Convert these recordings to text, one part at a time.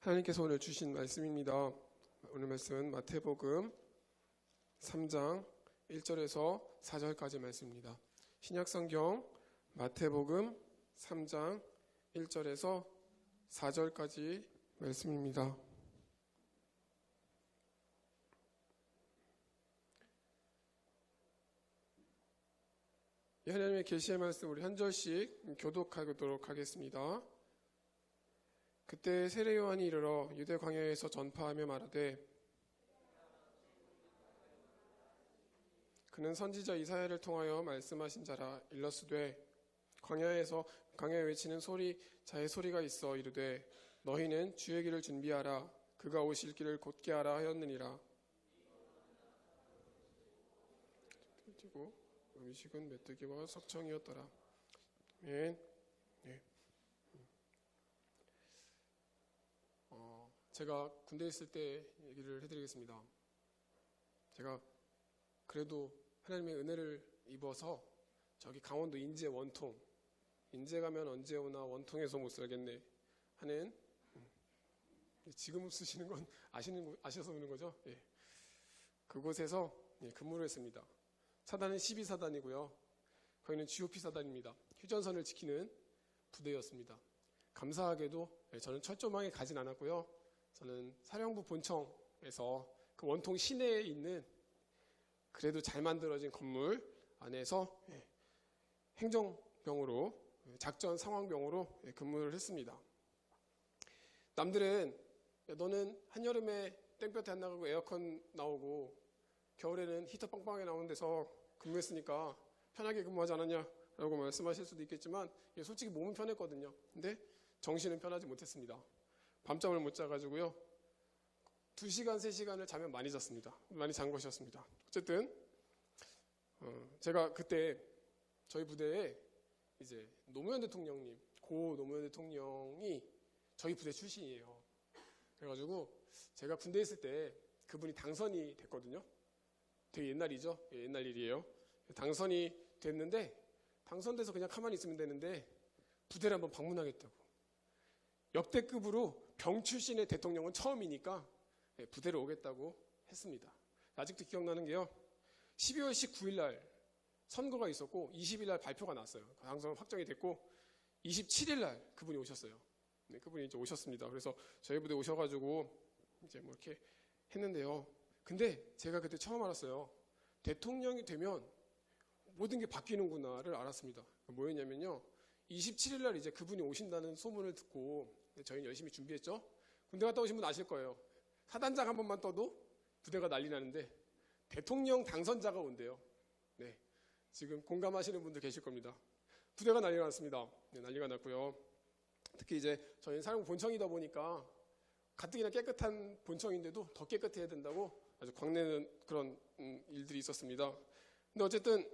하나님께서 오늘 주신 말씀입니다. 오늘 말씀은 마태복음 3장 1절에서 4절까지 말씀입니다. 신약성경 마태복음 3장 1절에서 4절까지 말씀입니다. 이 하나님의 계시의 말씀 우리 한 절씩 교독하도록 하겠습니다. 그때 세례 요한이 이르러 유대 광야에서 전파하며 말하되 그는 선지자 이사야를 통하여 말씀하신 자라. 일러스되 광야에 외치는 자의 소리가 있어 이르되 너희는 주의 길을 준비하라. 그가 오실 길을 곧게 하라 하였느니라. 그리고 음식은 메뚜기와 석청이었더라. 아멘. 네. 제가 군대에 있을 때 얘기를 해드리겠습니다. 제가 그래도 하나님의 은혜를 입어서 저기 강원도 인제 원통, 인제 가면 언제 오나 원통에서 못 살겠네 하는, 지금 쓰시는 건 아셔서 오는 거죠? 예. 그곳에서 근무를 했습니다. 사단은 12사단이고요. 거기는 GOP 사단입니다. 휴전선을 지키는 부대였습니다. 감사하게도 저는 철조망에 가진 않았고요. 저는 사령부 본청에서 그 원통 시내에 있는 그래도 잘 만들어진 건물 안에서 행정병으로, 작전 상황병으로 근무를 했습니다. 남들은 너는 한여름에 땡볕에 안 나가고 에어컨 나오고 겨울에는 히터 빵빵하게 나오는 데서 근무했으니까 편하게 근무하지 않았냐 라고 말씀하실 수도 있겠지만 솔직히 몸은 편했거든요. 근데 정신은 편하지 못했습니다. 밤잠을 못 자가지고요. 2시간, 3시간을 자면 많이 잤습니다. 많이 잔 것이었습니다. 어쨌든 제가 그때 저희 부대에 이제 노무현 대통령님, 고 노무현 대통령이 저희 부대 출신이에요. 그래가지고 제가 군대에 있을 때 그분이 당선이 됐거든요. 되게 옛날이죠. 옛날 일이에요. 당선이 됐는데 당선돼서 그냥 가만히 있으면 되는데 부대를 한번 방문하겠다고. 역대급으로 병 출신의 대통령은 처음이니까 부대를 오겠다고 했습니다. 아직도 기억나는 게요. 12월 19일 날 선거가 있었고 20일 날 발표가 났어요. 당선 확정이 됐고 27일 날 그분이 오셨어요. 그분이 이제 오셨습니다. 그래서 저희 부대 오셔가지고 이제 뭐 이렇게 했는데요. 근데 제가 그때 처음 알았어요. 대통령이 되면 모든 게 바뀌는구나를 알았습니다. 뭐였냐면요. 27일 날 이제 그분이 오신다는 소문을 듣고 저희는 열심히 준비했죠. 군대 갔다 오신 분 아실 거예요. 사단장 한 번만 떠도 부대가 난리 나는데 대통령 당선자가 온대요. 네, 지금 공감하시는 분들 계실 겁니다. 부대가 난리가 났습니다. 네, 난리가 났고요. 특히 이제 저희는 사령 본청이다 보니까 가뜩이나 깨끗한 본청인데도 더 깨끗해야 된다고 아주 광내는 그런 일들이 있었습니다. 근데 어쨌든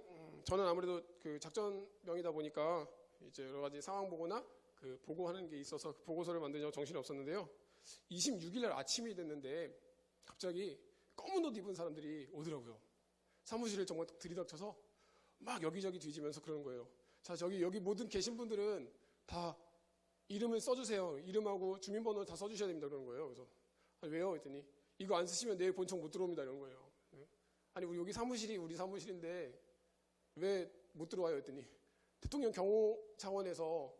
저는 아무래도 그 작전병이다 보니까 이제 여러 가지 상황 보고나 그 보고하는 게 있어서 그 보고서를 만드느냐고 정신이 없었는데요. 26일 날 아침이 됐는데 갑자기 검은 옷 입은 사람들이 오더라고요. 사무실을 정말 들이닥쳐서 막 여기저기 뒤지면서 그러는 거예요. 자, 여기 모든 계신 분들은 다 이름을 써주세요. 이름하고 주민번호를 다 써주셔야 됩니다. 그러는 거예요. 그래서 아니, 왜요? 했더니 이거 안 쓰시면 내일 본청 못 들어옵니다. 이런 거예요. 아니 우리 여기 사무실이 우리 사무실인데 왜 못 들어와요? 했더니 대통령 경호 차원에서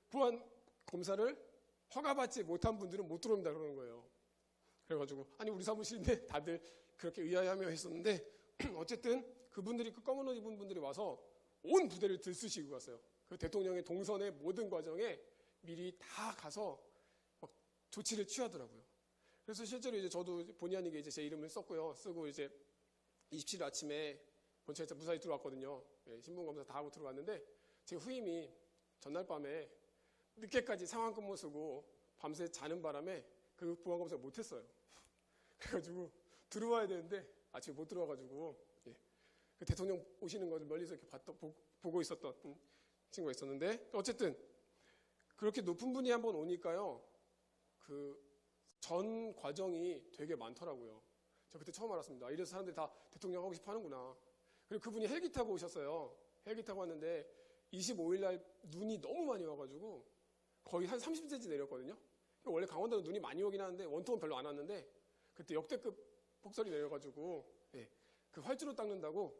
보안 검사를 허가받지 못한 분들은 못 들어옵니다. 그러는 거예요. 그래가지고 아니 우리 사무실인데 다들 그렇게 의아해하며 했었는데 어쨌든 그분들이 그 검은 옷 입은 분들이 와서 온 부대를 들쑤시고 갔어요. 그 대통령의 동선의 모든 과정에 미리 다 가서 막 조치를 취하더라고요. 그래서 실제로 이제 저도 본의 아니게 이제 제 이름을 썼고요. 쓰고 이제 27일 아침에 본청에서 무사히 들어왔거든요. 신분 검사 다 하고 들어왔는데 제 후임이 전날 밤에 늦게까지 상황 근무 쓰고 밤새 자는 바람에 그 보안 검사를 못했어요. 그래가지고 들어와야 되는데 아침에 못 들어와가지고 그 대통령 오시는 것을 멀리서 이렇게 보고 있었던 친구가 있었는데 어쨌든 그렇게 높은 분이 한번 오니까요. 그 전 과정이 되게 많더라고요. 저 그때 처음 알았습니다. 이래서 사람들이 다 대통령 하고 싶어 하는구나. 그리고 그분이 헬기 타고 오셨어요. 헬기 타고 왔는데 25일 날 눈이 너무 많이 와가지고 거의 한 30cm 내렸거든요. 원래 강원도는 눈이 많이 오긴 하는데 원통은 별로 안 왔는데 그때 역대급 폭설이 내려가지고 그 활주로 닦는다고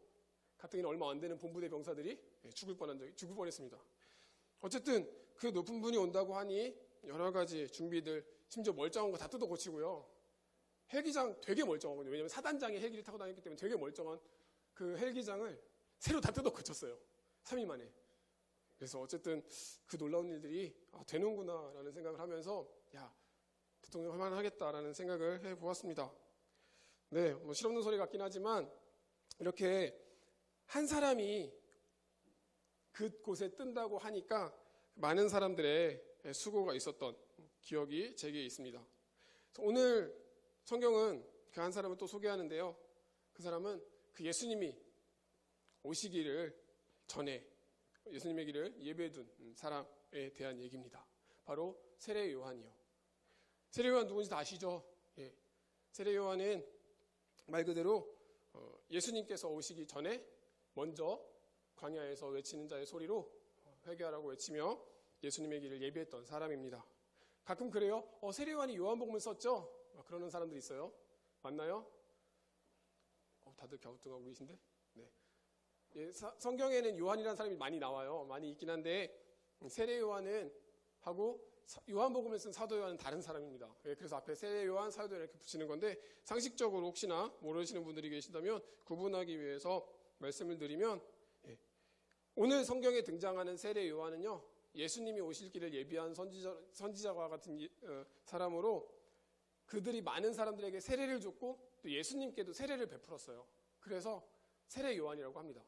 가뜩이나 얼마 안 되는 본부대 병사들이 죽을 뻔했습니다. 어쨌든 그 높은 분이 온다고 하니 여러 가지 준비들, 심지어 멀쩡한 거 다 뜯어 고치고요. 헬기장 되게 멀쩡하거든요. 왜냐하면 사단장이 헬기를 타고 다녔기 때문에 되게 멀쩡한 그 헬기장을 새로 다 뜯어 고쳤어요. 3일 만에. 그래서 어쨌든 그 놀라운 일들이 되는구나라는 생각을 하면서 대통령 할만하겠다라는 생각을 해보았습니다. 네, 뭐 실없는 소리 같긴 하지만 이렇게 한 사람이 그곳에 뜬다고 하니까 많은 사람들의 수고가 있었던 기억이 제게 있습니다. 오늘 성경은 그 한 사람을 또 소개하는데요. 그 사람은 그 예수님이 오시기를 전에 예수님의 길을 예배해둔 사람에 대한 얘기입니다. 바로 세례 요한이요. 세례 요한 누군지 다 아시죠? 세례 요한은 말 그대로 예수님께서 오시기 전에 먼저 광야에서 외치는 자의 소리로 회개하라고 외치며 예수님의 길을 예비했던 사람입니다. 가끔 그래요. 세례 요한이 요한복음을 썼죠? 그러는 사람들이 있어요. 맞나요? 다들 갸우뚱하고 계신데? 네. 성경에는 요한이라는 사람이 많이 나와요. 많이 있긴 한데 세례 요한은 하고 요한복음을 쓴 사도 요한은 다른 사람입니다. 그래서 앞에 세례 요한, 사도 요한 이렇게 붙이는 건데 상식적으로 혹시나 모르시는 분들이 계시다면 구분하기 위해서 말씀을 드리면 오늘 성경에 등장하는 세례 요한은요. 예수님이 오실 길을 예비한 선지자와 같은 사람으로 그들이 많은 사람들에게 세례를 줬고 또 예수님께도 세례를 베풀었어요. 그래서 세례 요한이라고 합니다.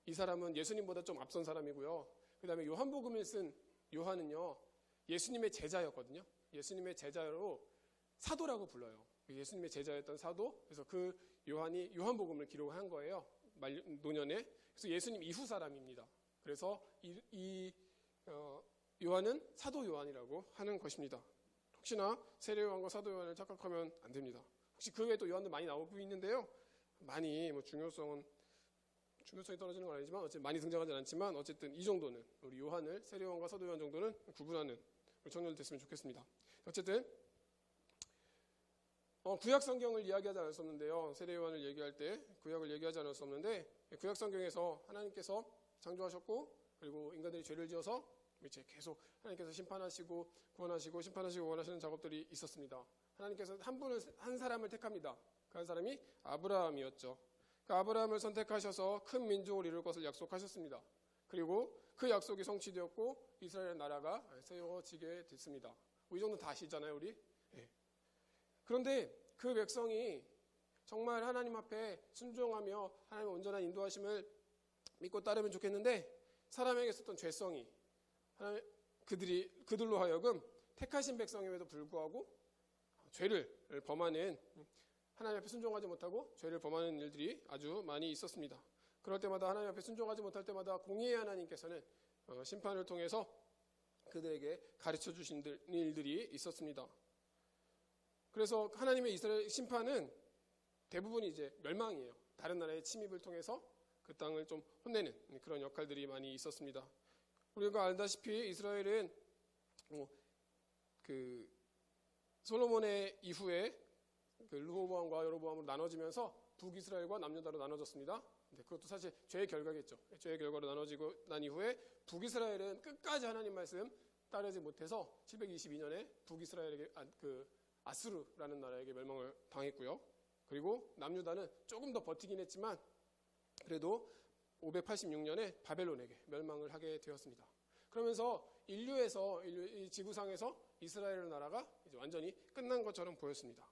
이 사람은 예수님보다 좀 앞선 사람이고요. 그 다음에 요한복음을 쓴 요한은요. 예수님의 제자였거든요. 예수님의 제자로 사도라고 불러요. 예수님의 제자였던 사도. 그래서 그 요한이 요한복음을 기록한 거예요. 노년에. 그래서 예수님 이후 사람입니다. 그래서 요한은 사도 요한이라고 하는 것입니다. 혹시나 세례 요한과 사도 요한을 착각하면 안 됩니다. 혹시 그 외에 또 요한도 많이 나오고 있는데요. 많이 중요성이 떨어지는 건 아니지만 어쨌든 많이 등장하진 않지만 어쨌든 이 정도는 우리 요한을 세례 요한과 사도 요한 정도는 구분하는 우리 청년들 됐으면 좋겠습니다. 어쨌든 구약 성경을 이야기하지 않을 수 없는데요. 세례 요한을 얘기할 때 구약을 얘기하지 않을 수 없는데 구약 성경에서 하나님께서 창조하셨고 그리고 인간들이 죄를 지어서 이제 계속 하나님께서 심판하시고 구원하시고 심판하시고 구원하시는 작업들이 있었습니다. 하나님께서 한 사람을 택합니다. 그 한 사람이 아브라함이었죠. 그 아브라함을 선택하셔서 큰 민족을 이룰 것을 약속하셨습니다. 그리고 그 약속이 성취되었고 이스라엘 나라가 세워지게 됐습니다. 이 정도 다 아시잖아요, 우리? 그런데 그 백성이 정말 하나님 앞에 순종하며 하나님의 온전한 인도하심을 믿고 따르면 좋겠는데 사람에게 있었던 죄성이 그들로 하여금 택하신 백성임에도 불구하고 죄를 범하는 하나님 앞에 순종하지 못하고 죄를 범하는 일들이 아주 많이 있었습니다. 그럴 때마다 하나님 앞에 순종하지 못할 때마다 공의의 하나님께서는 심판을 통해서 그들에게 가르쳐 주신 일들이 있었습니다. 그래서 하나님의 이스라엘 심판은 대부분이 이제 멸망이에요. 다른 나라의 침입을 통해서 그 땅을 좀 혼내는 그런 역할들이 많이 있었습니다. 우리가 알다시피 이스라엘은 그 솔로몬의 이후에 그 르호보암과 여로보암으로 나눠지면서 북이스라엘과 남유다로 나눠졌습니다. 그것도 사실 죄의 결과겠죠. 죄의 결과로 나눠지고 난 이후에 북이스라엘은 끝까지 하나님 말씀 따르지 못해서 722년에 북이스라엘에게 아스루라는 나라에게 멸망을 당했고요. 그리고 남유다는 조금 더 버티긴 했지만 그래도 586년에 바벨론에게 멸망을 하게 되었습니다. 그러면서 이 지구상에서 이스라엘 나라가 이제 완전히 끝난 것처럼 보였습니다.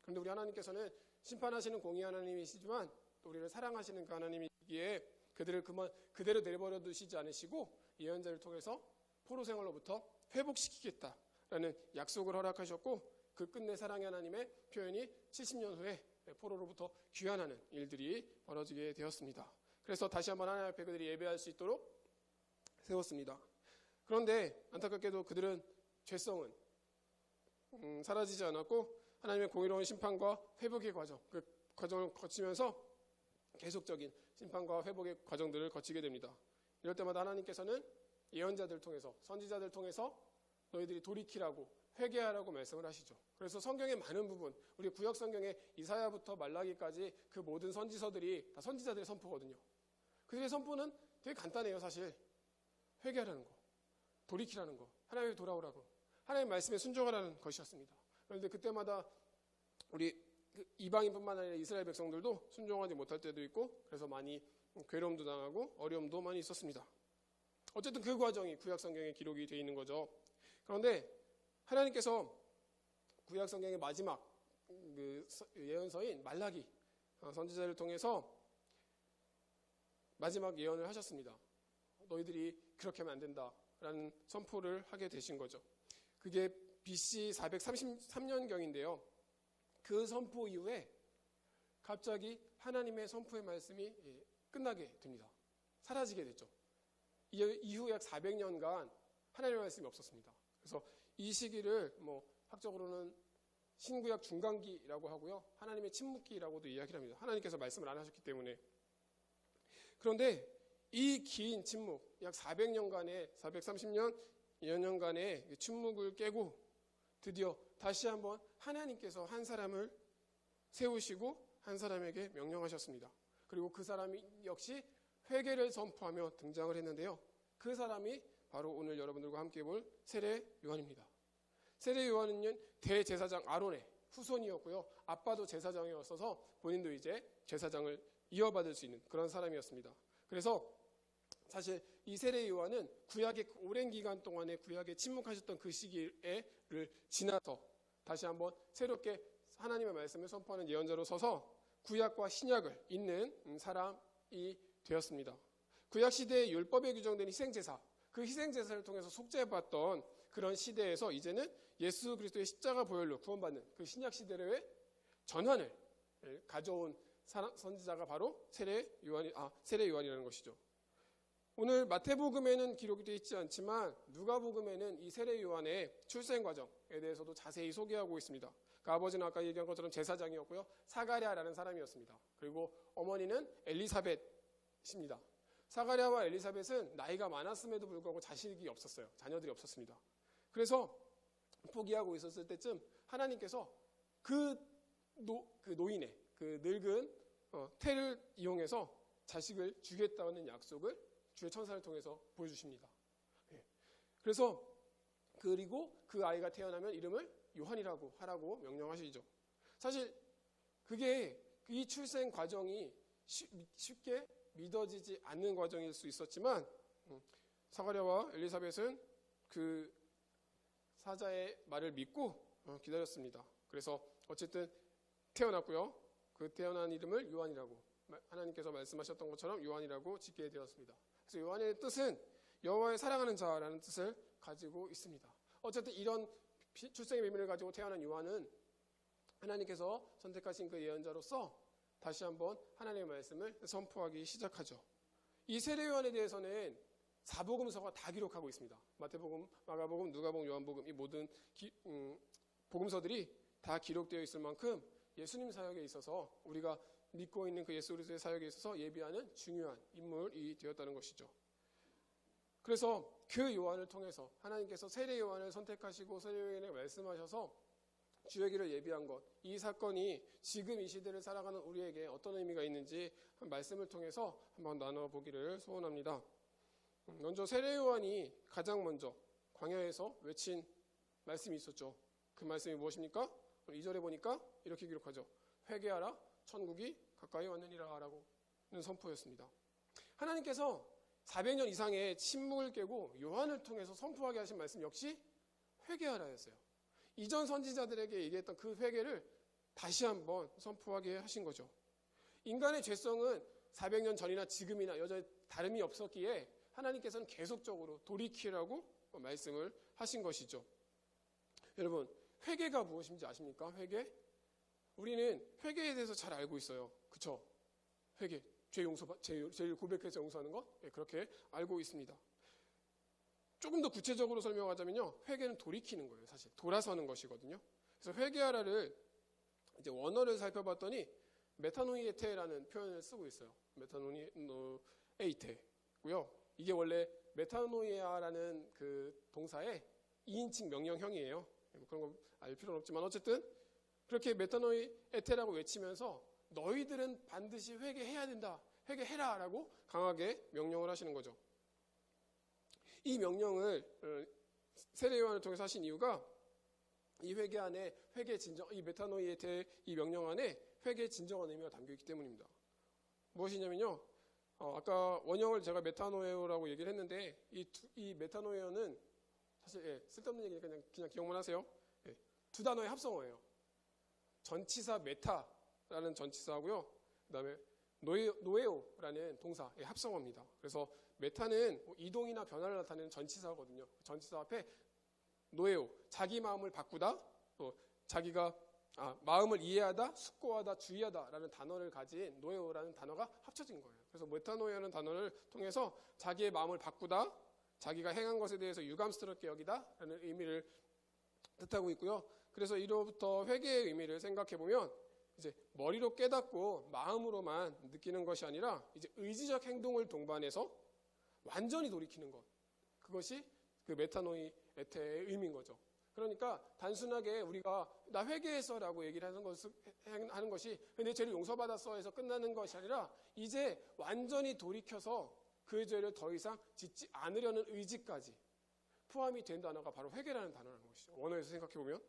그런데 우리 하나님께서는 심판하시는 공의 하나님이시지만 또 우리를 사랑하시는 그 하나님이기에 그들을 그대로 내버려 두시지 않으시고 예언자를 통해서 포로 생활로부터 회복시키겠다라는 약속을 허락하셨고 그 끝내 사랑의 하나님의 표현이 70년 후에 포로로부터 귀환하는 일들이 벌어지게 되었습니다. 그래서 다시 한번 하나님 앞에 그들이 예배할 수 있도록 세웠습니다. 그런데 안타깝게도 그들은 죄성은 사라지지 않았고 하나님의 공의로운 심판과 회복의 과정, 그 과정을 거치면서 계속적인 심판과 회복의 과정들을 거치게 됩니다. 이럴 때마다 하나님께서는 예언자들 통해서 선지자들 통해서 너희들이 돌이키라고 회개하라고 말씀을 하시죠. 그래서 성경의 많은 부분, 우리 구약 성경의 이사야부터 말라기까지 그 모든 선지서들이 다 선지자들의 선포거든요. 그들의 선포는 되게 간단해요. 사실 회개하라는 거, 돌이키라는 거, 하나님께 돌아오라고, 하나님의 말씀에 순종하라는 것이었습니다. 그런데 그때마다 우리 이방인뿐만 아니라 이스라엘 백성들도 순종하지 못할 때도 있고, 그래서 많이 괴로움도 당하고 어려움도 많이 있었습니다. 어쨌든 그 과정이 구약 성경에 기록이 되어 있는 거죠. 그런데 하나님께서 구약 성경의 마지막 그 예언서인 말라기 선지자를 통해서 마지막 예언을 하셨습니다. 너희들이 그렇게 하면 안 된다라는 선포를 하게 되신 거죠. 그게 BC 433년경인데요. 그 선포 이후에 갑자기 하나님의 선포의 말씀이 끝나게 됩니다. 사라지게 됐죠. 이후 약 400년간 하나님의 말씀이 없었습니다. 그래서 이 시기를 학적으로는 신구약 중간기라고 하고요. 하나님의 침묵기라고도 이야기를 합니다. 하나님께서 말씀을 안 하셨기 때문에. 그런데 이 긴 침묵, 약 400년간의 430년, 2년간의 침묵을 깨고 드디어 다시 한번 하나님께서 한 사람을 세우시고 한 사람에게 명령하셨습니다. 그리고 그 사람이 역시 회개를 선포하며 등장을 했는데요. 그 사람이 바로 오늘 여러분들과 함께 볼 세례 요한입니다. 세례 요한은 대제사장 아론의 후손이었고요. 아빠도 제사장이었어서 본인도 이제 제사장을 이어받을 수 있는 그런 사람이었습니다. 그래서 사실 이 세례 요한은 구약의 오랜 기간 동안에 구약에 침묵하셨던 그 시기를 지나서 다시 한번 새롭게 하나님의 말씀을 선포하는 예언자로 서서 구약과 신약을 잇는 사람이 되었습니다. 구약 시대의 율법에 규정된 희생제사, 그 희생제사를 통해서 속죄받던 그런 시대에서 이제는 예수 그리스도의 십자가 보혈로 구원받는 그 신약 시대로의 전환을 가져온 선지자가 바로 세례 요한이라는 것이죠. 오늘 마태복음에는 기록이 되어 있지 않지만 누가복음에는 이 세례 요한의 출생 과정에 대해서도 자세히 소개하고 있습니다. 그 아버지는 아까 얘기한 것처럼 제사장이었고요. 사가랴라는 사람이었습니다. 그리고 어머니는 엘리사벳입니다. 사가랴와 엘리사벳은 나이가 많았음에도 불구하고 자식이 없었어요. 자녀들이 없었습니다. 그래서 포기하고 있었을 때쯤 하나님께서 그 노인의 그 늙은 태를 이용해서 자식을 주겠다는 약속을 주의 천사를 통해서 보여주십니다. 그래서 그리고 그 아이가 태어나면 이름을 요한이라고 하라고 명령하시죠. 사실 그게 이 출생 과정이 쉽게 믿어지지 않는 과정일 수 있었지만 사가랴와 엘리사벳은 그 사자의 말을 믿고 기다렸습니다. 그래서 어쨌든 태어났고요. 그 태어난 이름을 요한이라고 하나님께서 말씀하셨던 것처럼 요한이라고 짓게 되었습니다. 그래서 요한의 뜻은 여호와의 사랑하는 자라는 뜻을 가지고 있습니다. 어쨌든 이런 출생의 비밀을 가지고 태어난 요한은 하나님께서 선택하신 그 예언자로서 다시 한번 하나님의 말씀을 선포하기 시작하죠. 이 세례 요한에 대해서는 사복음서가 다 기록하고 있습니다. 마태복음, 마가복음, 누가복음, 요한복음 이 모든 복음서들이 다 기록되어 있을 만큼 예수님 사역에 있어서 우리가 믿고 있는 그 예수 그리스도의 사역에 있어서 예비하는 중요한 인물이 되었다는 것이죠. 그래서 그 요한을 통해서 하나님께서 세례 요한을 선택하시고 세례 요한에 말씀하셔서 주의 길을 예비한 것, 이 사건이 지금 이 시대를 살아가는 우리에게 어떤 의미가 있는지 말씀을 통해서 한번 나눠보기를 소원합니다. 먼저 세례 요한이 가장 먼저 광야에서 외친 말씀이 있었죠. 그 말씀이 무엇입니까? 2절에 보니까 이렇게 기록하죠. 회개하라, 천국이 가까이 왔느니라 라고 는 선포였습니다. 하나님께서 400년 이상의 침묵을 깨고 요한을 통해서 선포하게 하신 말씀 역시 회개하라였어요. 이전 선지자들에게 얘기했던 그 회개를 다시 한번 선포하게 하신 거죠. 인간의 죄성은 400년 전이나 지금이나 여전히 다름이 없었기에 하나님께서는 계속적으로 돌이키라고 말씀을 하신 것이죠. 여러분, 회개가 무엇인지 아십니까? 회개? 우리는 회개에 대해서 잘 알고 있어요. 그쵸? 회개, 죄를 고백해서 용서하는 것? 네, 그렇게 알고 있습니다. 조금 더 구체적으로 설명하자면요. 회개는 돌이키는 거예요. 사실 돌아서는 것이거든요. 그래서 회개하라를 이제 원어를 살펴봤더니 메타노이에테라는 표현을 쓰고 있어요. 메타노이에테고요. 이게 원래 메타노이아라는 그 동사의 2인칭 명령형이에요. 그런 거 알 필요는 없지만 어쨌든 그렇게 메타노이 에테라고 외치면서 너희들은 반드시 회개해야 된다. 회개해라 라고 강하게 명령을 하시는 거죠. 이 명령을 세례 요한을 통해서 하신 이유가 이 회개 안에 회개 진정, 이 메타노이 에테 이 명령 안에 회개의 진정한 의미가 담겨 있기 때문입니다. 무엇이냐면요. 아까 원형을 제가 메타노에오라고 얘기를 했는데 이 메타노에오는 사실 쓸데없는 얘기니까 그냥 기억만 하세요. 두 단어의 합성어예요. 전치사 메타라는 전치사하고요. 그다음에 노에오라는 동사의 합성어입니다. 그래서 메타는 이동이나 변화를 나타내는 전치사거든요. 전치사 앞에 노에오, 자기 마음을 바꾸다, 자기가 마음을 이해하다, 숙고하다, 주의하다라는 단어를 가진 노에오라는 단어가 합쳐진 거예요. 그래서 메타노에오라는 단어를 통해서 자기의 마음을 바꾸다, 자기가 행한 것에 대해서 유감스럽게 여기다라는 의미를 뜻하고 있고요. 그래서 이로부터 회개의 의미를 생각해 보면 이제 머리로 깨닫고 마음으로만 느끼는 것이 아니라 이제 의지적 행동을 동반해서 완전히 돌이키는 것. 그것이 그 메타노이 에테의 의미인 거죠. 그러니까 단순하게 우리가 나 회개했어라고 얘기를 하는 것이 내 죄를 용서받았어 해서 끝나는 것이 아니라 이제 완전히 돌이켜서 그 죄를 더 이상 짓지 않으려는 의지까지 포함이 된 단어가 바로 회개라는 단어라는 것이죠. 원어에서 생각해 보면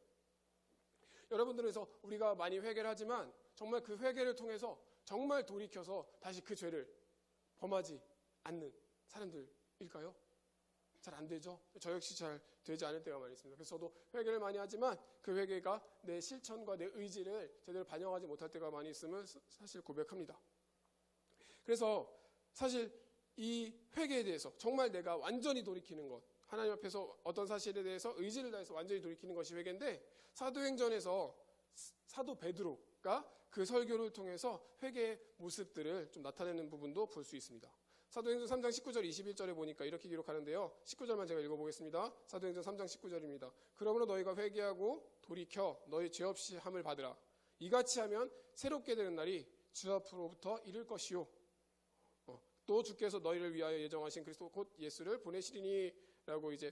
여러분들에서 우리가 많이 회개를 하지만 정말 그 회개를 통해서 정말 돌이켜서 다시 그 죄를 범하지 않는 사람들일까요? 잘 안 되죠. 저 역시 잘 되지 않을 때가 많이 있습니다. 그래서 저도 회개를 많이 하지만 그 회개가 내 실천과 내 의지를 제대로 반영하지 못할 때가 많이 있음을 사실 고백합니다. 그래서 사실 이 회개에 대해서 정말 내가 완전히 돌이키는 것, 하나님 앞에서 어떤 사실에 대해서 의지를 다해서 완전히 돌이키는 것이 회개인데 사도행전에서 사도 베드로가 그 설교를 통해서 회개의 모습들을 좀 나타내는 부분도 볼 수 있습니다. 사도행전 3장 19절 21절에 보니까 이렇게 기록하는데요. 19절만 제가 읽어보겠습니다. 사도행전 3장 19절입니다. 그러므로 너희가 회개하고 돌이켜 너희 죄 없이 함을 받으라. 이같이 하면 새롭게 되는 날이 주 앞으로부터 이를 것이요. 또 주께서 너희를 위하여 예정하신 그리스도 곧 예수를 보내시리니 라고 이제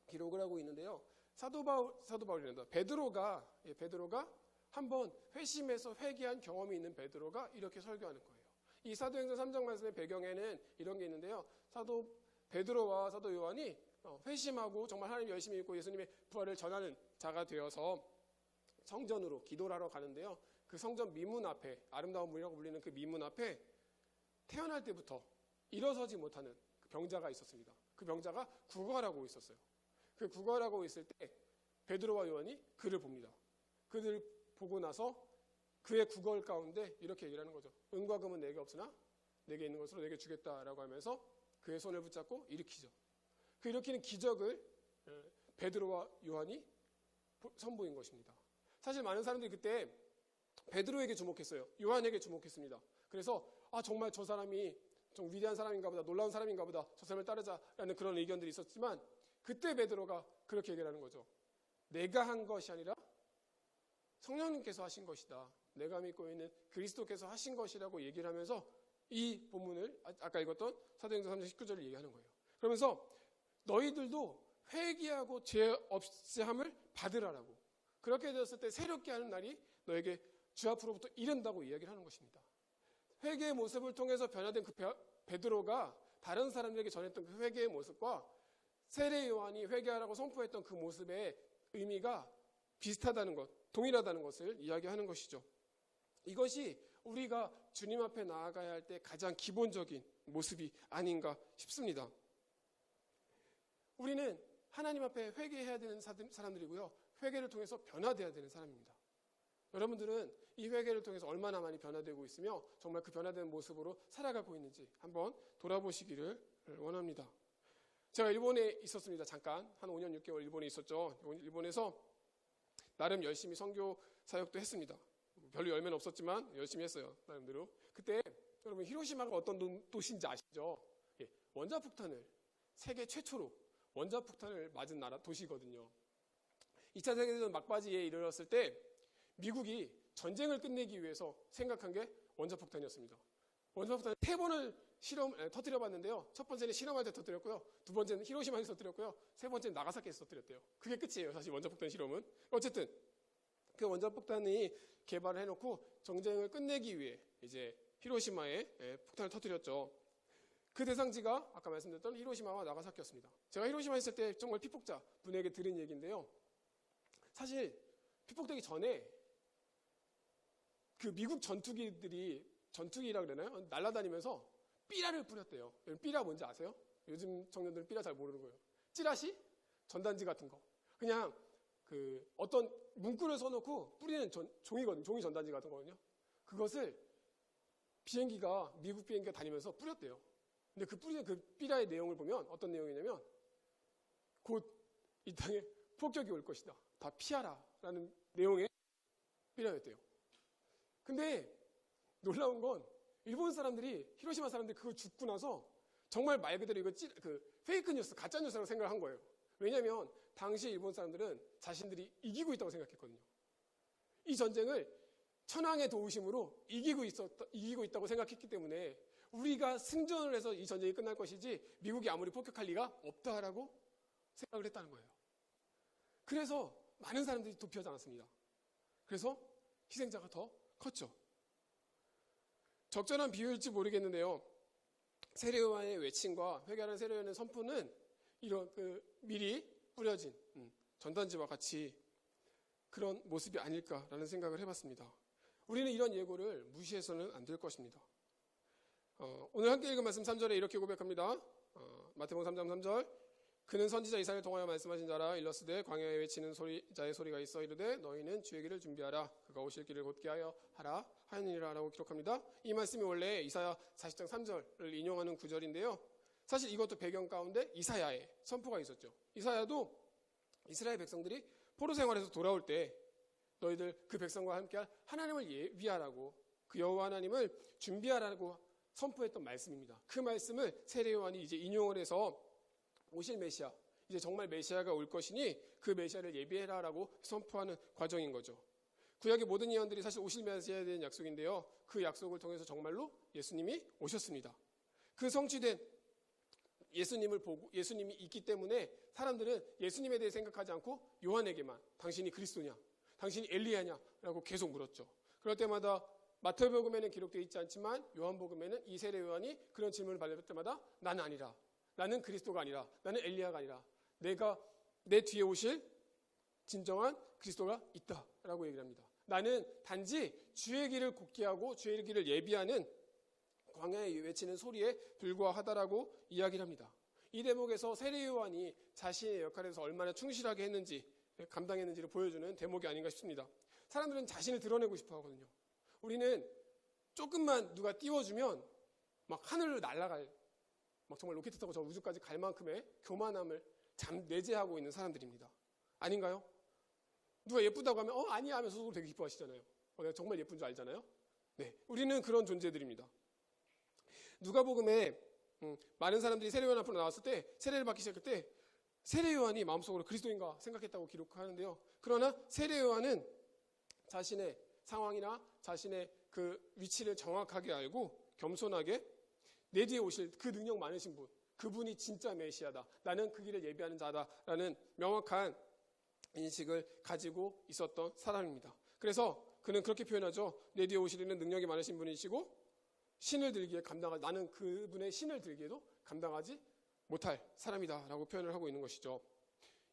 기록을 하고 있는데요. 사도 바울이란다. 베드로가 한번 회심해서 회개한 경험이 있는 베드로가 이렇게 설교하는 거예요. 이 사도행전 3장 말씀의 배경에는 이런 게 있는데요. 사도 베드로와 사도 요한이 회심하고 정말 하나님 열심히 믿고 예수님의 부활을 전하는 자가 되어서 성전으로 기도를 하러 가는데요. 그 성전 미문 앞에 아름다운 문이라고 불리는 그 미문 앞에 태어날 때부터 일어서지 못하는 그 병자가 있었습니다. 그 병자가 구걸하고 있었어요. 그 구걸하고 있을 때 베드로와 요한이 그를 봅니다. 그를 보고 나서 그의 구걸 가운데 이렇게 얘기를 하는 거죠. 은과 금은 내게 없으나 내게 있는 것으로 내게 주겠다라고 하면서 그의 손을 붙잡고 일으키죠. 그 일으키는 기적을 베드로와 요한이 선보인 것입니다. 사실 많은 사람들이 그때 베드로에게 주목했어요. 요한에게 주목했습니다. 그래서 정말 저 사람이 좀 위대한 사람인가 보다, 놀라운 사람인가 보다, 저 사람을 따르자라는 그런 의견들이 있었지만 그때 베드로가 그렇게 얘기를 하는 거죠. 내가 한 것이 아니라 성령님께서 하신 것이다. 내가 믿고 있는 그리스도께서 하신 것이라고 얘기를 하면서 이 본문을 아까 읽었던 사도행전 3장 19절을 얘기하는 거예요. 그러면서 너희들도 회개하고 죄 없이 함을 받으라라고. 그렇게 되었을 때 새롭게 하는 날이 너에게 주 앞으로부터 이른다고 이야기를 하는 것입니다. 회개의 모습을 통해서 변화된 그 베드로가 다른 사람들에게 전했던 그 회개의 모습과 세례 요한이 회개하라고 선포했던 그 모습의 의미가 비슷하다는 것, 동일하다는 것을 이야기하는 것이죠. 이것이 우리가 주님 앞에 나아가야 할 때 가장 기본적인 모습이 아닌가 싶습니다. 우리는 하나님 앞에 회개해야 되는 사람들이고요. 회개를 통해서 변화되어야 되는 사람입니다. 여러분들은 이 회개를 통해서 얼마나 많이 변화되고 있으며 정말 그 변화된 모습으로 살아가고 있는지 한번 돌아보시기를 원합니다. 제가 일본에 있었습니다. 잠깐 한 5년 6개월 일본에 있었죠. 일본에서 나름 열심히 선교 사역도 했습니다. 별로 열매는 없었지만 열심히 했어요. 나름대로. 그때 여러분 히로시마가 어떤 도시인지 아시죠? 원자폭탄을 세계 최초로 원자폭탄을 맞은 도시거든요. 2차 세계대전 막바지에 이르렀을 때 미국이 전쟁을 끝내기 위해서 생각한 게 원자폭탄이었습니다. 원자폭탄을 3번을 터뜨려 봤는데요. 첫 번째는 실험할 때 터뜨렸고요. 두 번째는 히로시마에서 터뜨렸고요. 세 번째는 나가사키에서 터뜨렸대요. 그게 끝이에요. 사실 원자폭탄 실험은. 어쨌든 그 원자폭탄이 개발을 해놓고 전쟁을 끝내기 위해 이제 히로시마에 폭탄을 터뜨렸죠. 그 대상지가 아까 말씀드렸던 히로시마와 나가사키였습니다. 제가 히로시마에 있을 때 정말 피폭자 분에게 들은 얘기인데요. 사실 피폭되기 전에 그 미국 전투기라 그러나요? 날아다니면서 삐라를 뿌렸대요. 삐라 뭔지 아세요? 요즘 청년들은 삐라 잘 모르는 거예요. 찌라시? 전단지 같은 거. 그냥 그 어떤 문구를 써놓고 뿌리는 종이거든요. 종이 전단지 같은 거거든요. 그것을 미국 비행기가 다니면서 뿌렸대요. 근데 그 뿌리는 그 삐라의 내용을 보면 어떤 내용이냐면 곧 이 땅에 폭격이 올 것이다. 다 피하라. 라는 내용의 삐라였대요. 근데 놀라운 건 일본 사람들이, 히로시마 사람들이 그거 죽고 나서 정말 말 그대로 이거 페이크 뉴스, 가짜 뉴스라고 생각을 한 거예요. 왜냐하면 당시 일본 사람들은 자신들이 이기고 있다고 생각했거든요. 이 전쟁을 천황의 도우심으로 이기고 있다고 생각했기 때문에 우리가 승전을 해서 이 전쟁이 끝날 것이지 미국이 아무리 폭격할 리가 없다라고 생각을 했다는 거예요. 그래서 많은 사람들이 도피하지 않았습니다. 그래서 희생자가 더 컸죠. 적절한 비유일지 모르겠는데요. 세례요한의 외침과 회개하는 세례요한의 선포는 이런 미리 뿌려진 전단지와 같이 그런 모습이 아닐까라는 생각을 해봤습니다. 우리는 이런 예고를 무시해서는 안 될 것입니다. 오늘 함께 읽은 말씀 3절에 이렇게 고백합니다. 마태복음 3장 3절. 그는 선지자 이사야를 통하여 말씀하신 자라. 일러스되 광야에 외치는 자의 소리가 있어 이르되 너희는 주의 길을 준비하라. 그가 오실 길을 곧게 하라 하였느니라 라고 기록합니다. 이 말씀이 원래 이사야 40장 3절을 인용하는 구절인데요. 사실 이것도 배경 가운데 이사야의 선포가 있었죠. 이사야도 이스라엘 백성들이 포로 생활에서 돌아올 때 너희들 그 백성과 함께할 하나님을 예비하라고, 그 여호와 하나님을 준비하라고 선포했던 말씀입니다. 그 말씀을 세례 요한이 이제 인용을 해서 오실 메시아, 이제 정말 메시아가 올 것이니 그 메시아를 예비해라라고 선포하는 과정인 거죠. 구약의 모든 예언들이 사실 오실 메시아에 대한 약속인데요. 그 약속을 통해서 정말로 예수님이 오셨습니다. 그 성취된 예수님을 보고 예수님이 있기 때문에 사람들은 예수님에 대해 생각하지 않고 요한에게만 당신이 그리스도냐, 당신이 엘리야냐라고 계속 물었죠. 그럴 때마다 마태복음에는 기록되어 있지 않지만 요한복음에는 이 세례 요한이 그런 질문을 받을 때마다 나는 아니라, 나는 그리스도가 아니라, 나는 엘리야가 아니라 내 뒤에 오실 진정한 그리스도가 있다라고 얘기를 합니다. 나는 단지 주의 길을 곧게 하고 주의 길을 예비하는 광야에 외치는 소리에 불과하다라고 이야기를 합니다. 이 대목에서 세례 요한이 자신의 역할에서 얼마나 충실하게 했는지, 감당했는지를 보여주는 대목이 아닌가 싶습니다. 사람들은 자신을 드러내고 싶어 하거든요. 우리는 조금만 누가 띄워주면 막 하늘로 날아갈, 막 정말 로켓 타고 저 우주까지 갈 만큼의 교만함을 내재하고 있는 사람들입니다. 아닌가요? 누가 예쁘다고 하면 아니야 하면서 속으로 되게 기뻐하시잖아요. 내가 정말 예쁜 줄 알잖아요. 네, 우리는 그런 존재들입니다. 누가복음에 많은 사람들이 세례 요한 앞으로 나왔을 때, 세례를 받기 시작할 때 세례 요한이 마음속으로 그리스도인가 생각했다고 기록하는데요. 그러나 세례 요한은 자신의 상황이나 자신의 그 위치를 정확하게 알고 겸손하게 내 뒤에 오실 그 능력 많으신 분, 그분이 진짜 메시아다, 나는 그 길을 예비하는 자다라는 명확한 인식을 가지고 있었던 사람입니다. 그래서 그는 그렇게 표현하죠. 내 뒤에 오시리는 능력이 많으신 분이시고 신을 들기에 나는 그분의 신을 들기에도 감당하지 못할 사람이다라고 표현을 하고 있는 것이죠.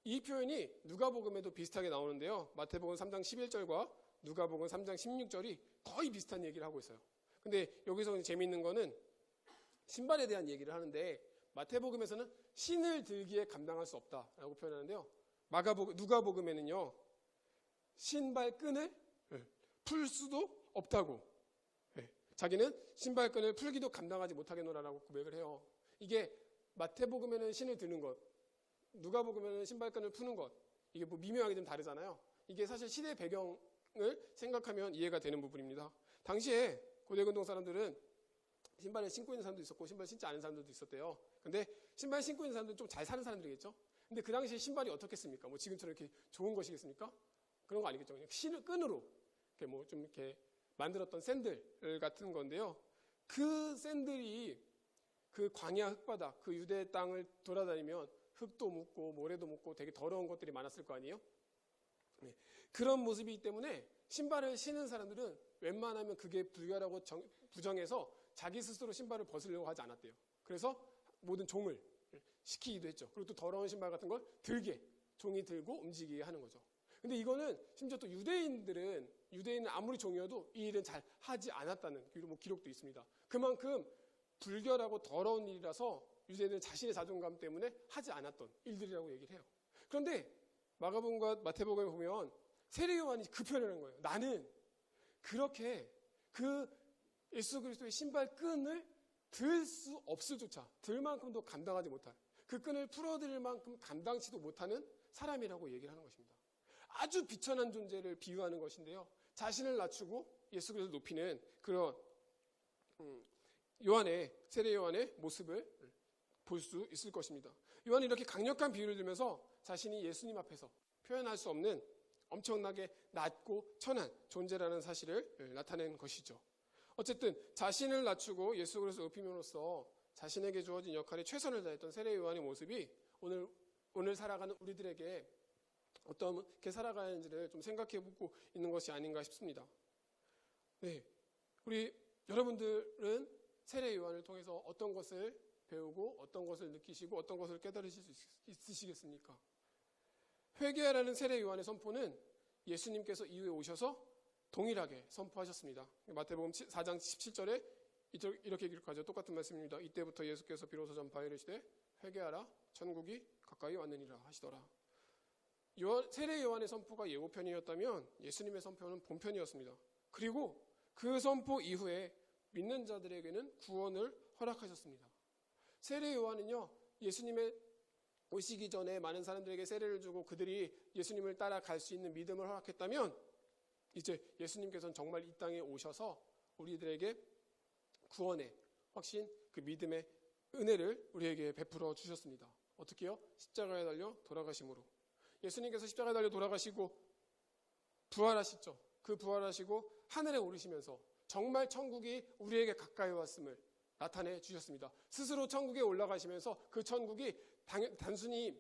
이 표현이 누가복음에도 비슷하게 나오는데요. 마태복음 3장 11절과 누가복음 3장 16절이 거의 비슷한 얘기를 하고 있어요. 근데 여기서 재미있는 거는 신발에 대한 얘기를 하는데 마태복음에서는 신을 들기에 감당할 수 없다라고 표현하는데요. 누가복음에는요, 신발끈을 풀 수도 없다고, 자기는 신발끈을 풀기도 감당하지 못하겠노라라고 고백을 해요. 이게 마태복음에는 신을 드는 것, 누가복음에는 신발끈을 푸는 것, 이게 뭐 미묘하게 좀 다르잖아요. 이게 사실 시대 배경을 생각하면 이해가 되는 부분입니다. 당시에 고대근동 사람들은 신발을 신고 있는 사람도 있었고 신발 신지 않은 사람들도 있었대요. 근데 신발 신고 있는 사람들은 좀 잘 사는 사람들이겠죠. 근데 그 당시에 신발이 어떻겠습니까? 뭐 지금처럼 이렇게 좋은 것이겠습니까? 그런 거 아니겠죠. 그냥 끈으로 이렇게 뭐 좀 이렇게 만들었던 샌들 같은 건데요. 그 샌들이 그 광야 흙바닥, 그 유대 땅을 돌아다니면 흙도 묻고 모래도 묻고 되게 더러운 것들이 많았을 거 아니에요? 네. 그런 모습이기 때문에 신발을 신은 사람들은 웬만하면 그게 불결하고 부정해서 자기 스스로 신발을 벗으려고 하지 않았대요. 그래서 모든 종을 시키기도 했죠. 그리고 또 더러운 신발 같은 걸 종이 들고 움직이게 하는 거죠. 근데 이거는 심지어 또 유대인은 아무리 종이어도 이 일은 잘 하지 않았다는 기록도 있습니다. 그만큼 불결하고 더러운 일이라서 유대인은 자신의 자존감 때문에 하지 않았던 일들이라고 얘기를 해요. 그런데 마가복음과 마태복음에 보면 세례 요한이 그 표현을 하는 거예요. 나는 그렇게 그 예수 그리스도의 신발 끈을 들 수 없을 조차 들 만큼도 감당하지 못할 그 끈을 풀어드릴 만큼 감당치도 못하는 사람이라고 얘기를 하는 것입니다. 아주 비천한 존재를 비유하는 것인데요. 자신을 낮추고 예수 그리스도를 높이는 그런 세례 요한의 모습을 볼 수 있을 것입니다. 요한이 이렇게 강력한 비유를 들면서 자신이 예수님 앞에서 표현할 수 없는 엄청나게 낮고 천한 존재라는 사실을 나타낸 것이죠. 어쨌든 자신을 낮추고 예수 그리스도를 높임으로써 자신에게 주어진 역할에 최선을 다했던 세례 요한의 모습이 오늘 살아가는 우리들에게 어떻게 살아가야 하는지를 좀 생각해보고 있는 것이 아닌가 싶습니다. 네, 우리 여러분들은 세례 요한을 통해서 어떤 것을 배우고 어떤 것을 느끼시고 어떤 것을 깨달으실 수 있으시겠습니까? 회개하라는 세례 요한의 선포는 예수님께서 이후에 오셔서 동일하게 선포하셨습니다. 마태복음 4장 17절에 이렇게 기록하죠. 똑같은 말씀입니다. 이때부터 예수께서 비로소 전파에 이르시되 회개하라 천국이 가까이 왔느니라 하시더라. 세례 요한의 선포가 예고편이었다면 예수님의 선포는 본편이었습니다. 그리고 그 선포 이후에 믿는 자들에게는 구원을 허락하셨습니다. 세례 요한은요, 예수님의 오시기 전에 많은 사람들에게 세례를 주고 그들이 예수님을 따라갈 수 있는 믿음을 허락했다면 이제 예수님께서는 정말 이 땅에 오셔서 우리들에게 구원의 확신, 그 믿음의 은혜를 우리에게 베풀어 주셨습니다. 어떻게요? 십자가에 달려 돌아가심으로. 예수님께서 십자가에 달려 돌아가시고 부활하시죠. 그 부활하시고 하늘에 오르시면서 정말 천국이 우리에게 가까이 왔음을 나타내 주셨습니다. 스스로 천국에 올라가시면서 그 천국이 단순히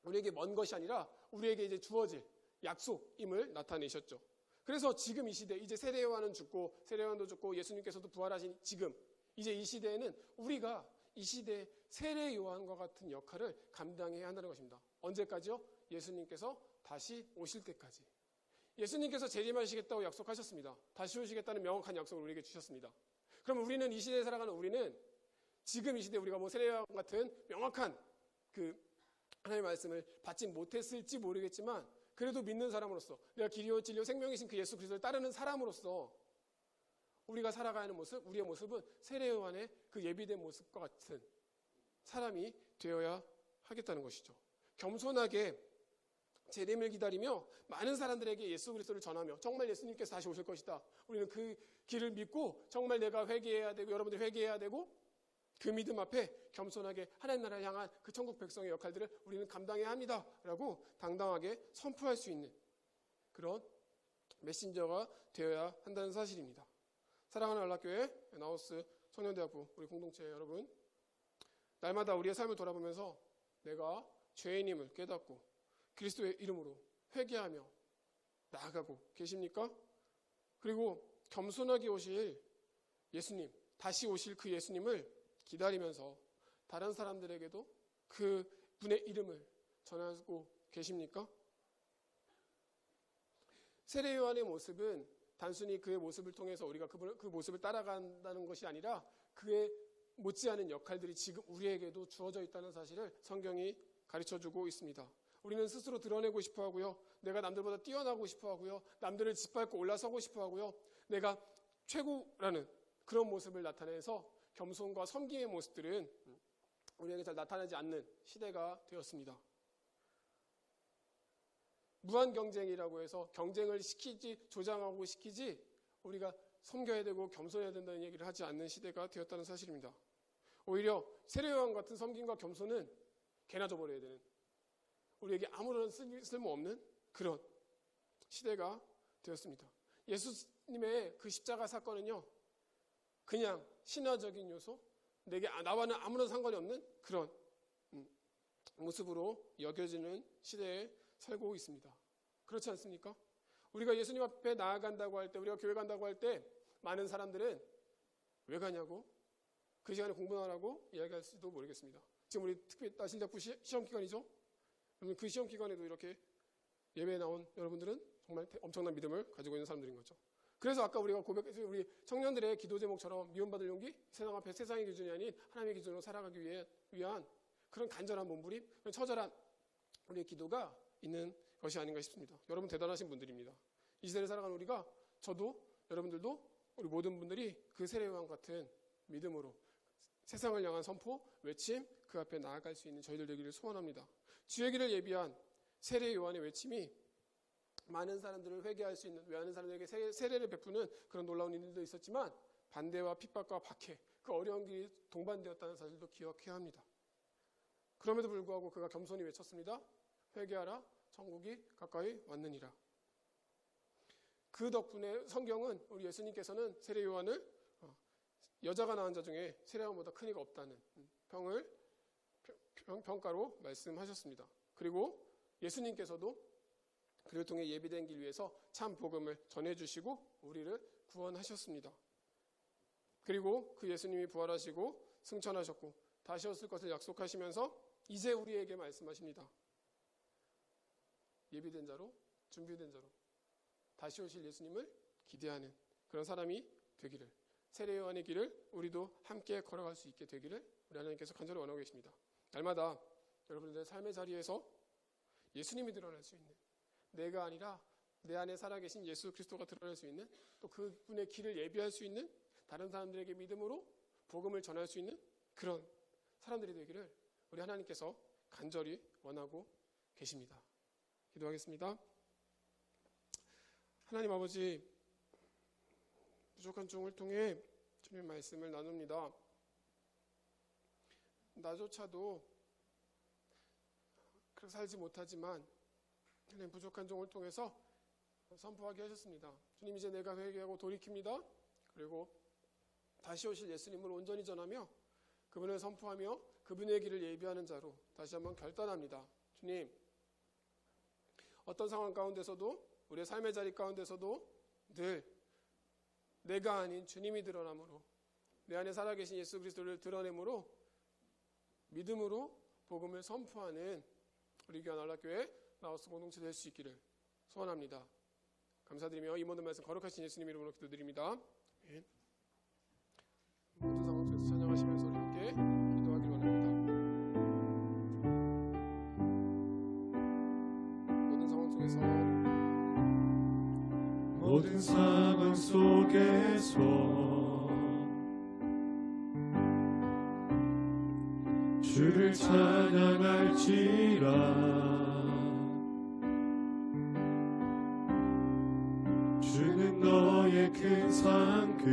우리에게 먼 것이 아니라 우리에게 이제 주어질 약속임을 나타내셨죠. 그래서 지금 이 시대, 이제 세례 요한은 죽고 세례 요한도 죽고 예수님께서도 부활하신 지금 이제 이 시대에는 우리가 이 시대의 세례 요한과 같은 역할을 감당해야 한다는 것입니다. 언제까지요? 예수님께서 다시 오실 때까지. 예수님께서 재림하시겠다고 약속하셨습니다. 다시 오시겠다는 명확한 약속을 우리에게 주셨습니다. 그럼 우리는 이 시대에 살아가는 우리는 지금 이 시대에 우리가 뭐 세례 요한 같은 명확한 그 하나님의 말씀을 받지 못했을지 모르겠지만 그래도 믿는 사람으로서 내가 길이요 진리요 생명이신 그 예수 그리스도를 따르는 사람으로서 우리가 살아가는 모습, 우리의 모습은 세례 요한의 그 예비된 모습과 같은 사람이 되어야 하겠다는 것이죠. 겸손하게 재림을 기다리며 많은 사람들에게 예수 그리스도를 전하며 정말 예수님께서 다시 오실 것이다. 우리는 그 길을 믿고 정말 내가 회개해야 되고 여러분들이 회개해야 되고 그 믿음 앞에 겸손하게 하나님 나라를 향한 그 천국 백성의 역할들을 우리는 감당해야 합니다. 라고 당당하게 선포할 수 있는 그런 메신저가 되어야 한다는 사실입니다. 사랑하는 안락교회 나우스 청년대학부 우리 공동체 여러분, 날마다 우리의 삶을 돌아보면서 내가 죄인임을 깨닫고 그리스도의 이름으로 회개하며 나아가고 계십니까? 그리고 겸손하게 오실 예수님, 다시 오실 그 예수님을 기다리면서 다른 사람들에게도 그 분의 이름을 전하고 계십니까? 세례 요한의 모습은 단순히 그의 모습을 통해서 우리가 그 모습을 따라간다는 것이 아니라 그의 못지않은 역할들이 지금 우리에게도 주어져 있다는 사실을 성경이 가르쳐주고 있습니다. 우리는 스스로 드러내고 싶어 하고요. 내가 남들보다 뛰어나고 싶어 하고요. 남들을 짓밟고 올라서고 싶어 하고요. 내가 최고라는 그런 모습을 나타내서 겸손과 섬김의 모습들은 우리에게 잘 나타나지 않는 시대가 되었습니다. 무한 경쟁이라고 해서 경쟁을 시키지, 조장하고 시키지 우리가 섬겨야 되고 겸손해야 된다는 얘기를 하지 않는 시대가 되었다는 사실입니다. 오히려 세례 요한 같은 섬김과 겸손은 개나 줘버려야 되는, 우리에게 아무런 쓸모없는 그런 시대가 되었습니다. 예수님의 그 십자가 사건은요, 그냥 신화적인 요소, 내게 나와는 아무런 상관이 없는 그런 모습으로 여겨지는 시대에 살고 있습니다. 그렇지 않습니까? 우리가 예수님 앞에 나아간다고 할 때, 우리가 교회 간다고 할 때 많은 사람들은 왜 가냐고, 그 시간에 공부하라고 이야기할지도 모르겠습니다. 지금 우리 특별히 따신대학부 시험 기간이죠. 그러면 그 시험 기간에도 이렇게 예배에 나온 여러분들은 정말 엄청난 믿음을 가지고 있는 사람들인 거죠. 그래서 아까 우리가 고백했어요. 우리 청년들의 기도 제목처럼 미움받을 용기, 세상 앞에 세상의 기준이 아닌 하나님의 기준으로 살아가기 위한 그런 간절한 몸부림, 처절한 우리의 기도가 있는 것이 아닌가 싶습니다. 여러분 대단하신 분들입니다. 이 시대를 살아가는 우리가, 저도 여러분들도 우리 모든 분들이 그 세례요한 같은 믿음으로 세상을 향한 선포, 외침, 그 앞에 나아갈 수 있는 저희들 되기를 소원합니다. 주의 길을 예비한 세례요한의 외침이 많은 사람들을 회개할 수 있는, 많은 사람들에게 세례를 베푸는 그런 놀라운 일들도 있었지만 반대와 핍박과 박해, 그 어려운 길이 동반되었다는 사실도 기억해야 합니다. 그럼에도 불구하고 그가 겸손히 외쳤습니다. 회개하라, 천국이 가까이 왔느니라. 그 덕분에 성경은 우리 예수님께서는 세례 요한을 여자가 낳은 자 중에 세례 요한보다 큰 이가 없다는 평가로 말씀하셨습니다. 그리고 예수님께서도 그를 통해 예비된 길 위해서 참 복음을 전해주시고 우리를 구원하셨습니다. 그리고 그 예수님이 부활하시고 승천하셨고 다시 오실 것을 약속하시면서 이제 우리에게 말씀하십니다. 예비된 자로, 준비된 자로 다시 오실 예수님을 기대하는 그런 사람이 되기를, 세례 요한의 길을 우리도 함께 걸어갈 수 있게 되기를 우리 하나님께서 간절히 원하고 계십니다. 날마다 여러분들의 삶의 자리에서 예수님이 드러날 수 있는, 내가 아니라 내 안에 살아계신 예수 그리스도가 드러날 수 있는, 또 그분의 길을 예비할 수 있는, 다른 사람들에게 믿음으로 복음을 전할 수 있는 그런 사람들이 되기를 우리 하나님께서 간절히 원하고 계십니다. 기도하겠습니다. 하나님 아버지, 부족한 종을 통해 주님의 말씀을 나눕니다. 나조차도 그렇게 살지 못하지만 하나님 부족한 종을 통해서 선포하게 하셨습니다. 주님, 이제 내가 회개하고 돌이킵니다. 그리고 다시 오실 예수님을 온전히 전하며 그분을 선포하며 그분의 길을 예비하는 자로 다시 한번 결단합니다. 주님, 어떤 상황 가운데서도, 우리의 삶의 자리 가운데서도 늘 내가 아닌 주님이 드러남으로, 내 안에 살아계신 예수 그리스도를 드러내므로 믿음으로 복음을 선포하는 우리 교회 안락교회 나우스 공동체 될 수 있기를 소원합니다. 감사드리며 이 모든 말씀 거룩하신 예수님 이름으로 기도드립니다. 아멘. 모든 상황 속에서 찬양하시면서 우리 함께 기도하길 원합니다. 모든 상황 속에서 주를 찬양할지라. 주는 너의 큰 상급,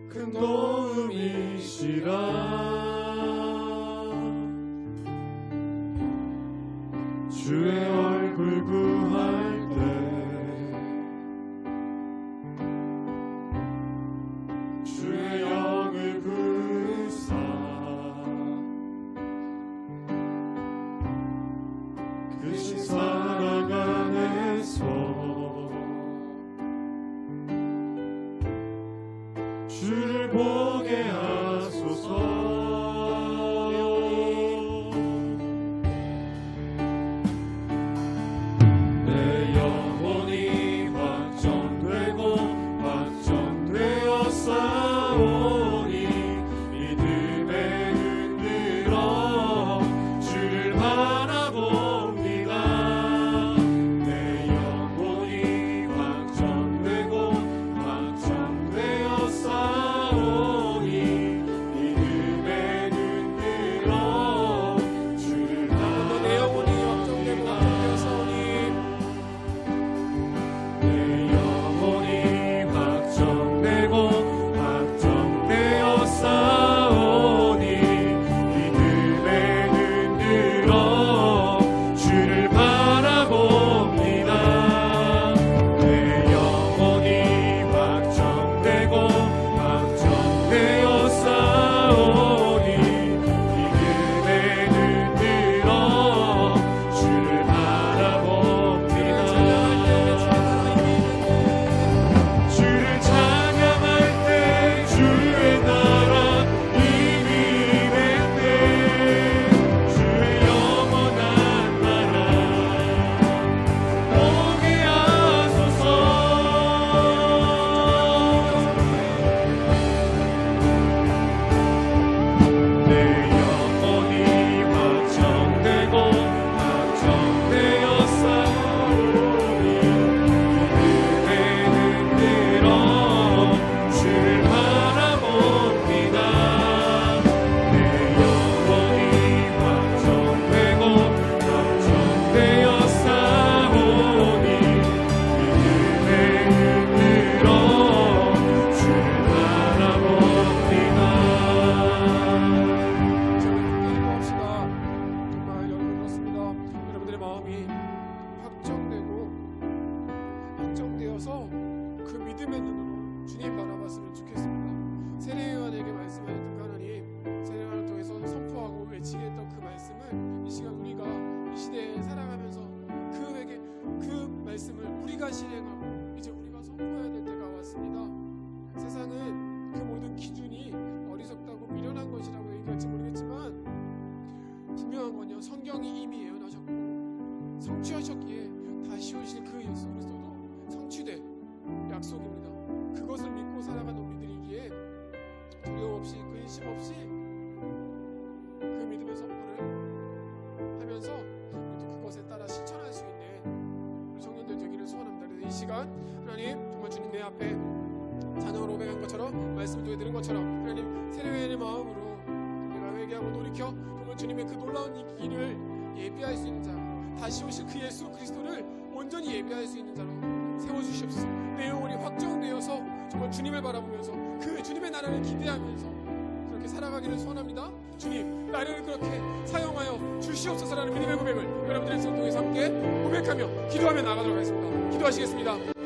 큰 도움이시라. 주의 얼굴 구할 때 주의 영을 부으사 그 신사랑 안에서 주를 보게 하소서. 믿음에 흔들어 주를 바라봅니다. 주셨던 그 말씀을 이 시간 우리가 이 시대에 살아가면서 그 말씀을 우리가 실행하고 이제 우리가 선포해야 될 때가 왔습니다. 세상은 그 모든 기준이 어리석다고 미련한 것이라고 얘기할지 모르겠지만 분명한 건요, 성경이 이미 예언하셨고 성취하셨기에 다시 오실 그 예수 그리스도도 성취될 약속입니다. 그것을 믿고 살아가는 우리들이기에 두려움 없이 근심 없이 그 믿음의 선포를 하면서 또 그것에 따라 실천할 수 있는 우리 청년들 되기를 소원합니다. 그래서 이 시간 하나님 정말 주님 내 앞에 자녀를 고백한 것처럼 말씀을 들은 것처럼 하나님 세례의 마음으로 내가 회개하고 돌이켜 정말 주님의 그 놀라운 이 길을 예비할 수 있는 자, 다시 오실 그 예수 그리스도를 온전히 예비할 수 있는 자로 세워주시옵소서. 내 영혼이 확정되어서 정말 주님을 바라보면서 그 주님의 나라를 기대하면서 그렇게 살아가기를 소원합니다. 주님, 나를 그렇게 사용하여 주시옵소서라는 믿음의 고백을 여러분들의 성을 통해서 함께 고백하며 기도하며 나가도록 하겠습니다. 기도하시겠습니다.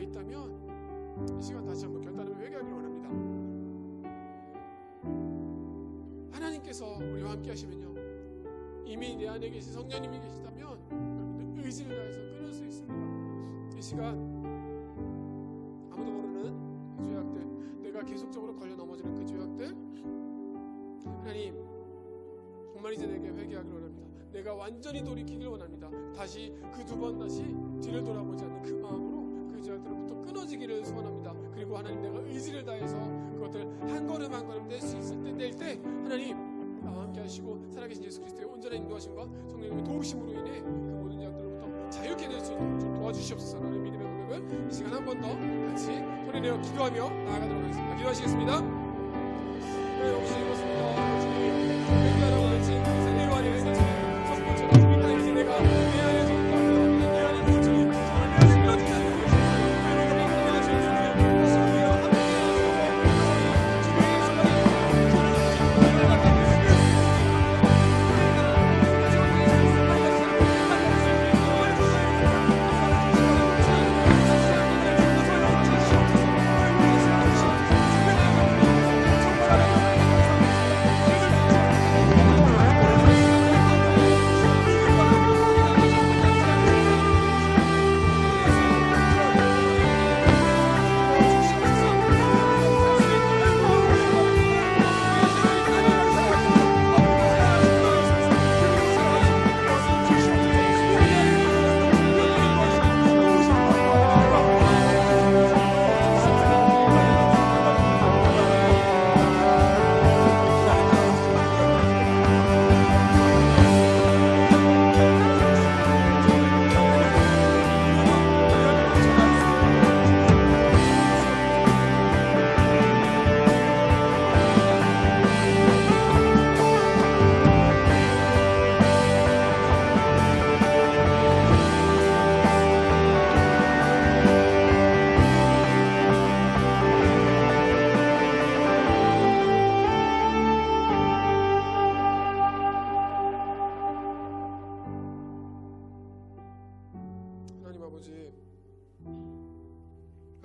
있다면 이 시간 다시 한번 결단하며 회개하기를 원합니다. 하나님께서 우리와 함께 하시면요, 이미 내 안에 계신 성령님이 계시다면 여러분들 의지를 다해서 끊을 수 있습니다. 이 시간 아무도 모르는 그 죄악들, 내가 계속적으로 걸려 넘어지는 그 죄악들, 하나님 정말 이제 내게 회개하기를 원합니다. 내가 완전히 돌이키기를 원합니다. 다시 그 두 번 다시 뒤를 돌아보지 않는 그 마음으로 그 죄악들로부터 끊어지기를 소원합니다. 그리고 하나님, 내가 의지를 다해서 그것들 한 걸음 한 걸음 뗄 수 있을 때 뗄 때 하나님 나와 함께 하시고 살아계신 예수 그리스도의 온전한 인도하심과 성령님의 도우심으로 인해 그 모든 죄악들로부터 자유케 될 수 있도록 좀 도와주시옵소서라는 믿음의 고백을 이 시간 한 번 더 같이 소리내어 기도하며 나아가도록 하겠습니다. 기도하시겠습니다. 네, 혹시 이렇습니다. 주님, 회개하라고 할지 세례로 하는 것처럼 성포처럼 일단 이제 내가 내 안에 정말 내 안에 주님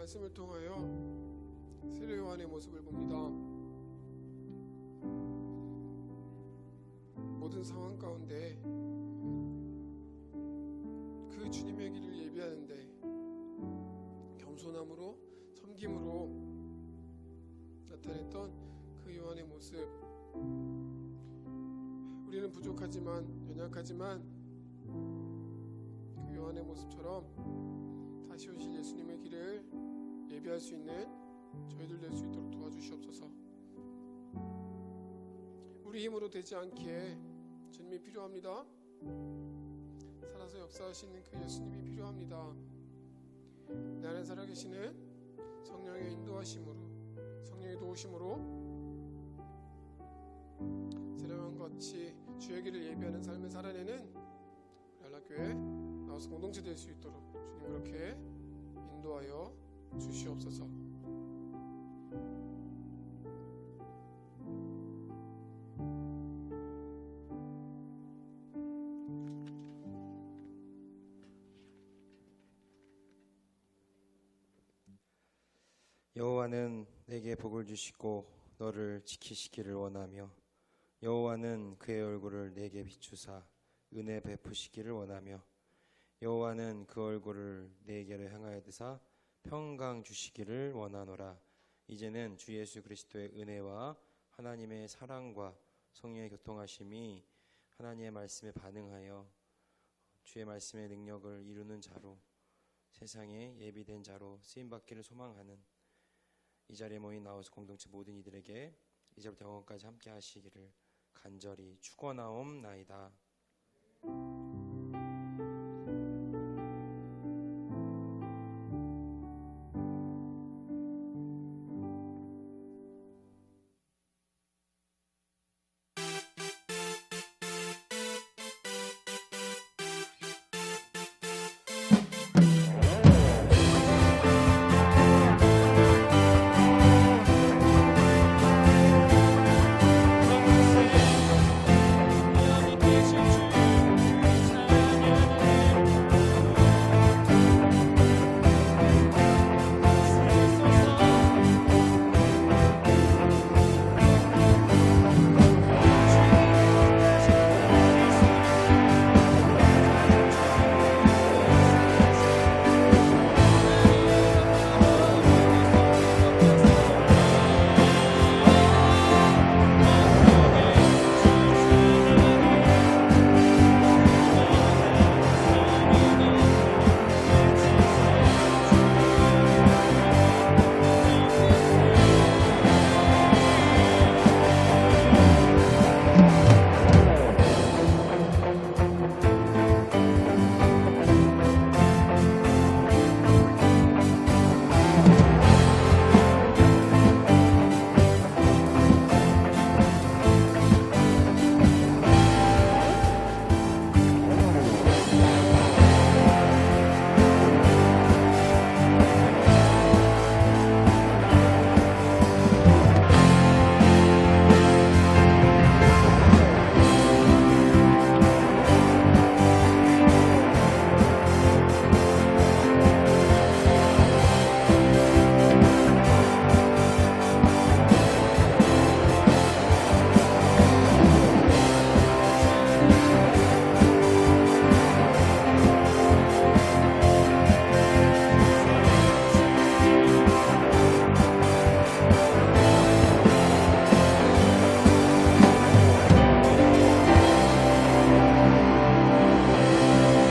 말씀을 통하여 세례 요한의 모습을 봅니다. 모든 상황 가운데 그 주님의 길을 예비하는데 겸손함으로 섬김으로 나타냈던 그 요한의 모습, 우리는 부족하지만 연약하지만 그 요한의 모습처럼 다시 오실 예수님의 길을 예비할 수 있는 저희들 될 수 있도록 도와주시옵소서. 우리 힘으로 되지 않기에 주님이 필요합니다. 살아서 역사하시는 그 예수님이 필요합니다. 내 안에 살아계시는 성령의 인도하심으로, 성령의 도우심으로 세례요한과 같이 주의 길을 예비하는 삶을 살아내는 연락교회 나와서 공동체 될 수 있도록 주님 그렇게 인도하여 주시옵소서. 여호와는 내게 복을 주시고 너를 지키시기를 원하며 여호와는 그의 얼굴을 내게 비추사 은혜 베푸시기를 원하며 여호와는 그 얼굴을 내게로 향하여 드사 평강 주시기를 원하노라. 이제는 주 예수 그리스도의 은혜와 하나님의 사랑과 성령의 교통하심이 하나님의 말씀에 반응하여 주의 말씀의 능력을 이루는 자로 세상에 예비된 자로 쓰임받기를 소망하는 이 자리에 모인 나와서 공동체 모든 이들에게 이제부터 영원까지 함께 하시기를 간절히 축원하옵나이다.